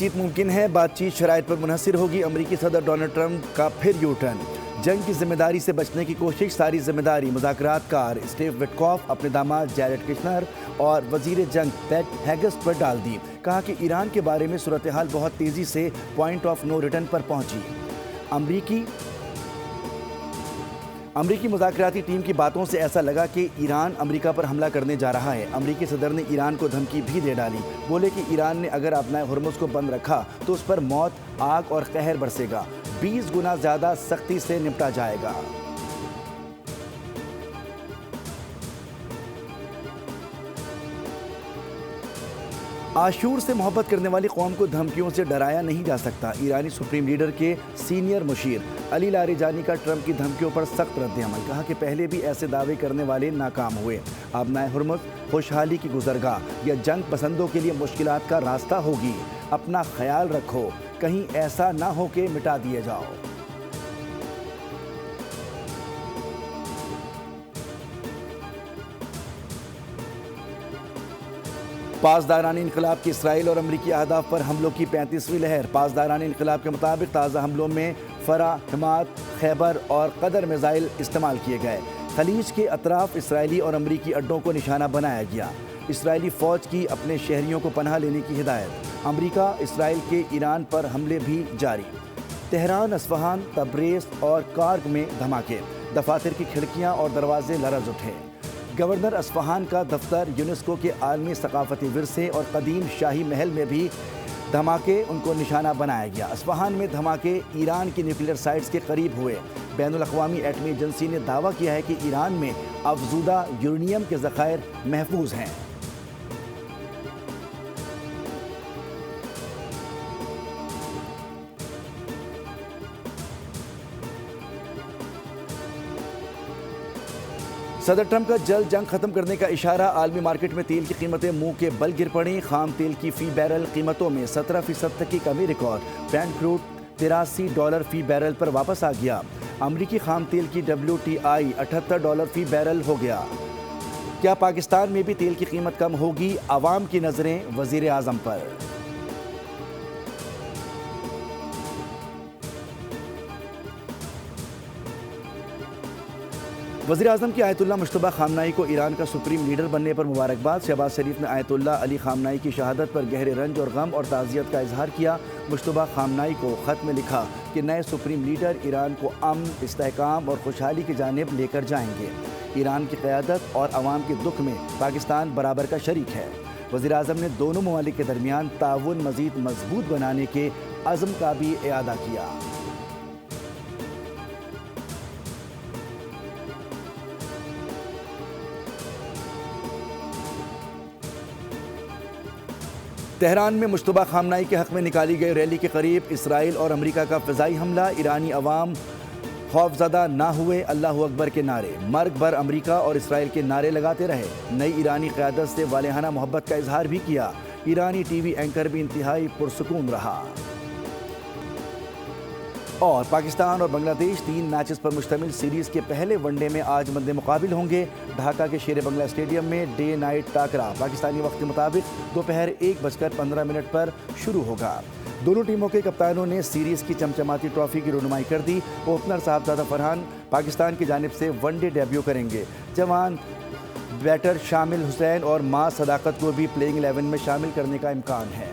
چیت ممکن ہے، بات چیت شرائط پر منحصر ہوگی۔ امریکی صدر ڈونلڈ ٹرمپ کا پھر یو ٹرن، جنگ کی ذمہ داری سے بچنے کی کوشش، ساری ذمہ داری مذاکرات کار اسٹیو وٹکوف اپنے داماد جیرڈ کشنر اور وزیر جنگ پیٹ ہیگس پر ڈال دی۔ کہا کہ ایران کے بارے میں صورتحال بہت تیزی سے پوائنٹ آف نو ریٹرن پر پہنچی۔ امریکی مذاکراتی ٹیم کی باتوں سے ایسا لگا کہ ایران امریکہ پر حملہ کرنے جا رہا ہے۔ امریکی صدر نے ایران کو دھمکی بھی دے ڈالی، بولے کہ ایران نے اگر اپنا ہرمز کو بند رکھا تو اس پر موت، آگ اور قہر برسے گا، 20 گنا زیادہ سختی سے نپٹا جائے گا۔ عاشور سے محبت کرنے والی قوم کو دھمکیوں سے ڈرایا نہیں جا سکتا۔ ایرانی سپریم لیڈر کے سینئر مشیر علی لاریجانی کا ٹرمپ کی دھمکیوں پر سخت رد عمل۔ کہا کہ پہلے بھی ایسے دعوے کرنے والے ناکام ہوئے۔ آبنائے ہرمز خوشحالی کی گزرگاہ یا جنگ پسندوں کے لیے مشکلات کا راستہ ہوگی۔ اپنا خیال رکھو، کہیں ایسا نہ ہو کہ مٹا دیے جاؤ۔ پاسداران انقلاب کی اسرائیل اور امریکی اہداف پر حملوں کی 35ویں لہر۔ پاسداران انقلاب کے مطابق تازہ حملوں میں فرا، حمات، خیبر اور قدر میزائل استعمال کیے گئے۔ خلیج کے اطراف اسرائیلی اور امریکی اڈوں کو نشانہ بنایا گیا۔ اسرائیلی فوج کی اپنے شہریوں کو پناہ لینے کی ہدایت۔ امریکہ اسرائیل کے ایران پر حملے بھی جاری۔ تہران، اصفہان، تبریز اور کارگ میں دھماکے، دفاتر کی کھڑکیاں اور دروازے لرز اٹھے۔ گورنر اصفہان کا دفتر، یونیسکو کے عالمی ثقافتی ورثے اور قدیم شاہی محل میں بھی دھماکے، ان کو نشانہ بنایا گیا۔ اصفہان میں دھماکے ایران کی نیوکلیئر سائٹس کے قریب ہوئے۔ بین الاقوامی ایٹمی ایجنسی نے دعویٰ کیا ہے کہ ایران میں افزودہ یورینیم کے ذخائر محفوظ ہیں۔ صدر ٹرمپ کا جلد جنگ ختم کرنے کا اشارہ۔ عالمی مارکیٹ میں تیل کی قیمتیں منہ کے بل گر پڑیں۔ خام تیل کی فی بیرل قیمتوں میں 17% تک کی کمی ریکارڈ۔ برنٹ کروڈ $83 فی بیرل پر واپس آ گیا۔ امریکی خام تیل کی WTI $78 فی بیرل ہو گیا۔ کیا پاکستان میں بھی تیل کی قیمت کم ہوگی؟ عوام کی نظریں وزیر اعظم پر۔ وزیر اعظم کی آیت اللہ مجتبیٰ خامنہئی کو ایران کا سپریم لیڈر بننے پر مبارکباد۔ شہباز شریف نے آیت اللہ علی خامنہئی کی شہادت پر گہرے رنج اور غم اور تعزیت کا اظہار کیا۔ مجتبیٰ خامنہئی کو خط میں لکھا کہ نئے سپریم لیڈر ایران کو امن، استحکام اور خوشحالی کی جانب لے کر جائیں گے۔ ایران کی قیادت اور عوام کے دکھ میں پاکستان برابر کا شریک ہے۔ وزیر اعظم نے دونوں ممالک کے درمیان تعاون مزید مضبوط بنانے کے عزم کا بھی اعادہ کیا۔ تہران میں مجتبیٰ خامنہئی کے حق میں نکالی گئی ریلی کے قریب اسرائیل اور امریکہ کا فضائی حملہ۔ ایرانی عوام خوفزدہ نہ ہوئے، اللہ اکبر کے نعرے، مرگ بر امریکہ اور اسرائیل کے نعرے لگاتے رہے۔ نئی ایرانی قیادت سے والہانہ محبت کا اظہار بھی کیا۔ ایرانی ٹی وی اینکر بھی انتہائی پرسکون رہا۔ اور پاکستان اور بنگلہ دیش 3 میچز پر مشتمل سیریز کے پہلے ون ڈے میں آج مد مقابل ہوں گے۔ ڈھاکہ کے شیر بنگلہ اسٹیڈیم میں ڈے نائٹ ٹاکرا پاکستانی وقت کے مطابق دوپہر 1:15 پر شروع ہوگا۔ دونوں ٹیموں کے کپتانوں نے سیریز کی چمچماتی ٹرافی کی رونمائی کر دی۔ اوپنر صاحبزادہ فرحان پاکستان کی جانب سے ون ڈے ڈیبیو کریں گے۔ جوان بیٹر شامل حسین اور ماں صداقت کو بھی پلئنگ 11 میں شامل کرنے کا امکان ہے۔